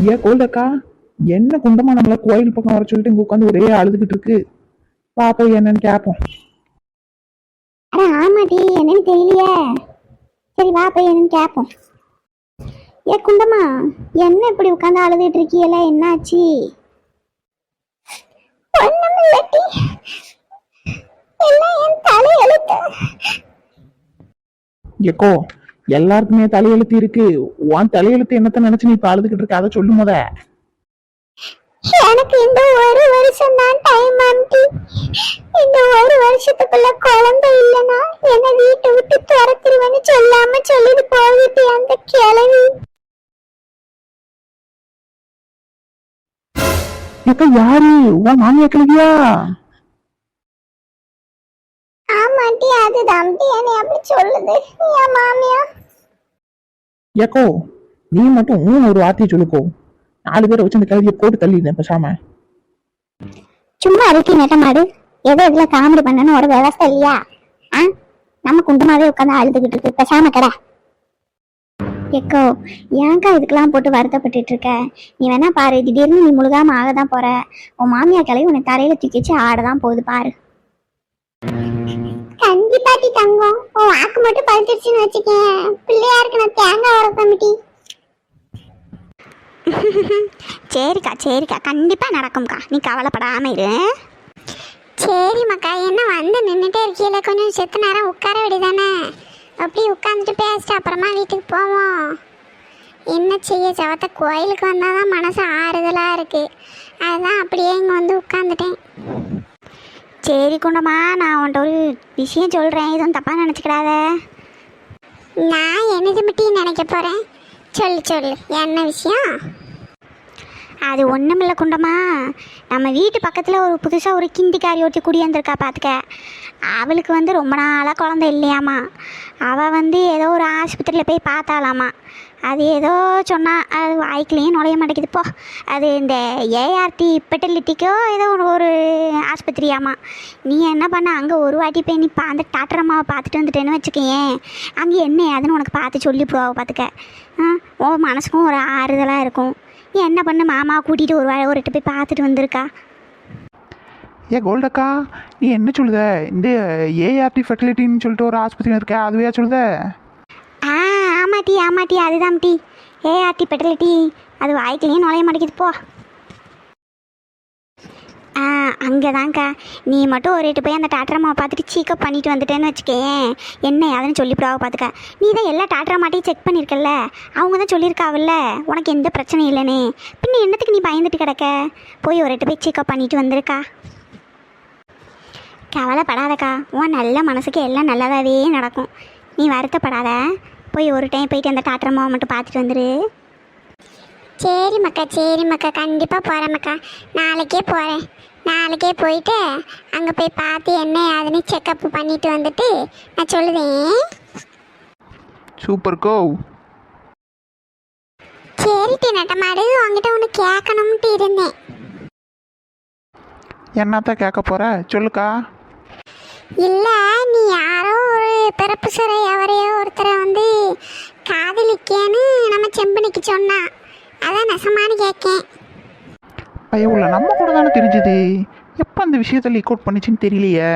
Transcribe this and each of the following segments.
ஏன் கோல்டக்கா, என்ன குண்டமா நம்மள கோயில் பக்கம் வர சொல்லிட்டு இங்க உட்காந்து ஒரே அழுதுகிட்டு இருக்கு. பாப்போம் என்னன்னு கேப்போம். அட ஆமாடி, என்னன்னு தெரியலையே. சரி வா போய் என்னன்னு கேட்போம். ஏ குண்டம்மா, என்ன இப்படி உட்காந்து அழுதுட்டு இருக்கீல, என்னாச்சு? ஒண்ணுமில்லடி, எல்லாம் என் தலையெழுத்து. ஏக்கோ, எல்லாருக்குமே தலையெழுத்து இருக்கு. உன் தலையெழுத்து என்னத்த நினைச்சு நீ இப்ப அழுதுகிட்டு இருக்க, அதை சொல்லு முத. எனக்கு இந்த ஒரு வருஷம் தான் டைம் ஆண்டி. இந்த ஒரு வருஷத்துக்குள்ள குழந்தை இல்லைன்னா என்ன வீட்டை விட்டு துரத்துருவேன்னு சொல்லாம சொல்லிட்டு போகுது அந்த கிழவி. ஏக்கா, யாரு? உன் மாமியா கிழவியா? ஆமாண்டி, அது தம்பி என்னை அப்படி சொல்லுது. என் மாமியா. ஏக்கோ, நீ மட்டும் ஒரு வார்த்தையை சொல்லுக்கோ. 4 பேரை வச்சு அந்த கிழவியை போட்டு தள்ளிடுறேன் பேசாம. சும்மா அழுத்தி நெட்டமாடு. ஏதோ இதுல காமெடி பண்ணணும் ஒரு விவசாய இல்லையா? நம்ம குண்டமாவே உட்காந்து அழுதுகிட்டு இருக்கு, பேசாம கடை. எக்கோ, ஏன்க்கா இதுக்கெல்லாம் போட்டு வருத்தப்பட்டு இருக்க? நீ வேணா பாரு, திடீர்னு நீ முழுகாம ஆகதான் போற. உன் மாமியா கிளவி உன்னை தரையில தூக்கி வச்சு ஆடதான் போகுது பாரு. கண்டிப்பாட்டி தங்கம், உன் வாக்கு மட்டும் பழுத்துருச்சுன்னு வச்சுக்கேன், பிள்ளையாருக்கு நான் தேங்காய் வர கமிட்டி. சரிக்கா சரிக்கா, கண்டிப்பா நடக்கும்க்கா, நீ கவலைப்படாம இரு. சரி மக்கா, என்ன வந்து நின்றுட்டே இருக்கீல, கொஞ்சம் செத்து நேரம் உட்கார வேண்டியதானே? அப்படி உட்காந்துட்டு பேசிட்டு அப்புறமா வீட்டுக்கு போவோம். என்ன செய்ய, சவத்த கோயிலுக்கு வந்தால் தான் மனசு ஆறுதலாக இருக்குது. அதுதான் அப்படியே இங்கே வந்து உட்காந்துட்டேன். சரி குண்டம்மா, நான் உன்ட்ட ஒரு விஷயம் சொல்கிறேன், எதுவும் தப்பாக நினச்சிக்கிடாத. நான் என்னது மட்டும் நினைக்க போகிறேன், சொல்லு சொல்லு, என்ன விஷயம்? அது ஒன்றுமில்ல குண்டம்மா, நம்ம வீட்டு பக்கத்தில் ஒரு புதுசாக ஒரு கிண்டிக்காரி ஒருத்தி குடியிருந்திருக்கா பார்த்துக்க. அவளுக்கு வந்து ரொம்ப நாளாக குழந்தை இல்லையாம்மா. அவள் ஏதோ ஒரு ஆஸ்பத்திரியில் போய் பார்த்தாலாமா. அது ஏதோ சொன்னால் அது வாய்க்குலேயும் நுழைய மாட்டேங்குது போ. அது இந்த ஏஆர்டி ஃபெர்டிலிட்டிக்கோ ஏதோ ஒரு ஆஸ்பத்திரியாம்மா. நீ என்ன பண்ண, அங்கே ஒரு வாட்டி போய் நீ அந்த டாக்டர் அம்மாவை பார்த்துட்டு வந்துட்டேன்னு வச்சுக்கேன், அங்கே என்ன அதுன்னு உனக்கு பார்த்து சொல்லிவிடுவாவை பார்த்துக்க. உன் மனசுக்கும் ஒரு ஆறுதலாக இருக்கும். நீ என்ன பண்ண, மாமா கூட்டிகிட்டு ஒரு போய் பார்த்துட்டு வந்திருக்கா. ஏ கோல்டக்கா, நீ என்ன சொல்லுத? இந்த ஏஆர்டி ஃபெர்டிலிட்டின்னு சொல்லிட்டு ஒரு ஆஸ்பத்திரி இருக்கா, அதுவே சொல்லுத? ஆமாட்டி ஆமாட்டி, அதுதான் டி, ஏஆர்டி ஃபெர்டிலிட்டி. அது வாய்க்குலேயும் நுழைய மாட்டேங்குது போ. அங்கே தான்க்கா, நீ மட்டும் ஒரு போய் அந்த டாக்டர் அம்மாவை பார்த்துட்டு செக்அப் பண்ணிட்டு வந்துட்டேன்னு வச்சுக்கேன், என்ன அதுன்னு சொல்லிவிடுவா பார்த்துக்க. நீ தான் எல்லா டாக்டர் அம்மாட்டையும் செக் பண்ணியிருக்கல்ல, அவங்க தான் சொல்லியிருக்காவில்ல உனக்கு எந்த பிரச்சனையும் இல்லைன்னு. பின்ன என்னத்துக்கு நீ பயந்துட்டு கிடக்க? போய் ஒரு போய் செக்அப் பண்ணிட்டு வந்திருக்கா. கவலைப்படாதக்கா, உன் நல்ல மனசுக்கு எல்லாம் நல்லதாகவே நடக்கும். நீ வருத்தப்படாத, போய் ஒரு டைம் போயிட்டு அந்த டாக்டர் அம்மாவை மட்டும் பார்த்துட்டு வந்துரு. சரி மக்கா சரி மக்கா, கண்டிப்பாக போகிறேன் மக்கா. நாளைக்கே போகிறேன். நாளைக்கே போயிட்டு அங்கே போய் பார்த்து என்ன அதுன்னு செக்கப் பண்ணிட்டு வந்துட்டு நான் சொல்லுவேன். சூப்பர் கோ. சரிட்டு நட்டமாடு, உங்ககிட்ட ஒன்று கேட்கணும்ட்டு இருந்தேன். என்னத்த கேட்க போற, சொல்லுக்கா. இல்லை, நீ யாரோ ஒரு பிறப்பு சிறை எவரையோ ஒருத்தரை காதலிக்கேன்னு நம்ம செம்பனிக்கு சொன்னா, அதான் நெசமானு கேட்கேன். ஐயோல, நம்ம கூட தானே தெரிஞ்சது, எப்போ அந்த விஷயத்த லீக் அவுட் பண்ணிச்சுன்னு தெரியலையே.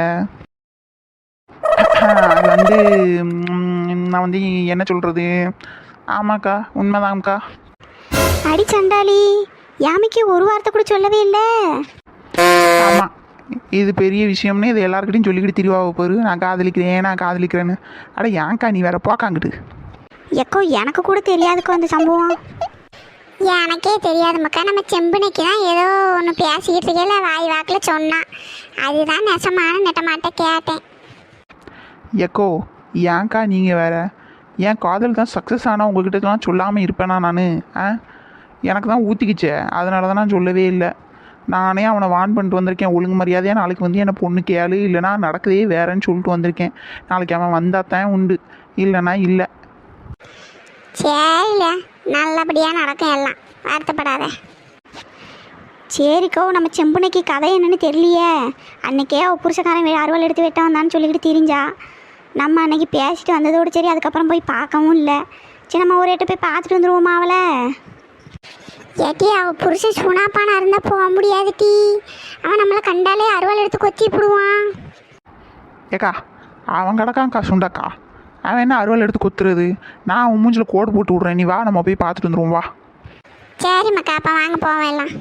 அது நான் என்ன சொல்கிறது, ஆமாக்கா உண்மைதான்க்கா. அடி சண்டாளி, யாமிக்கு ஒரு வார்த்தை கூட சொல்லவே இல்லை. ஆமாம், இது பெரிய விஷயம்னு இது எல்லாருக்கிட்டையும் சொல்லிக்கிட்டு திரிவாவை போரு, நான் காதலிக்கிறேன்னு. அட ஏன்க்கா நீ வேற போக்காங்கிட்டு. எக்கோ, எனக்கு கூட தெரியாதுக்கோ அந்த சம்பவம். எனக்கே தெரியாது மக்கா, நம்ம செம்பனைக்கு தான் ஏதோ ஒன்று பேசிக்கிட்டு இருக்கல, வாய் வாக்கில் சொன்னான். அதுதான் நெசமான நெட்டமாட்ட கேட்டேன். எக்கோ, ஏன்க்கா நீங்கள் வேற, என் காதல் தான் சக்ஸஸ் ஆனால் உங்ககிட்டலாம் சொல்லாமல் இருப்பேனா நான்? எனக்கு தான் ஊற்றிக்கிச்சே, அதனால தான் நான் சொல்லவே இல்லை. நானே அவனை வான் பண்ணிட்டு வந்திருக்கேன், ஒழுங்கு மரியாதையாக நாளைக்கு என்னை பொண்ணு கேளு, இல்லைனா நடக்கதே வேறேன்னு சொல்லிட்டு வந்திருக்கேன். நாளைக்கு அவன் வந்தாத்தான் உண்டு, இல்லைனா இல்லை. சரில, நல்லபடியாக நடக்கும் எல்லாம், வருத்தப்படாத. சரிக்கோ, நம்ம செம்புனைக்கு கதை என்னன்னு தெரியலையே. அன்றைக்கே அவள் புருஷக்காரன் அறுவல் எடுத்து வெட்ட வந்தான்னு சொல்லிக்கிட்டு திரிஞ்சா. நம்ம அன்றைக்கி பேசிட்டு வந்ததோடு சரி, அதுக்கப்புறம் போய் பார்க்கவும் இல்லை. சரி, நம்ம ஒரு போய் பார்த்துட்டு வந்துடுவோமா அவளை? ஏட்டி அவள் புருஷன் சுனாப்பானா இருந்தால் போக முடியாது டீ. அவன் நம்மளை கண்டாலே அருவாள் எடுத்து கொத்தி போடுவான். ஏக்கா அவன் கிடக்காங்க்கா சுண்டாக்கா, அவன் என்ன அருவாள் எடுத்து கொத்துறது? நான் உன் மூஞ்சில் கோடு போட்டு விட்றேன், நீ வா நம்ம போய் பார்த்துட்டு வந்துடுவோம் வா. சரி மக்கா, அப்போ வாங்க போவேன் எல்லாம்.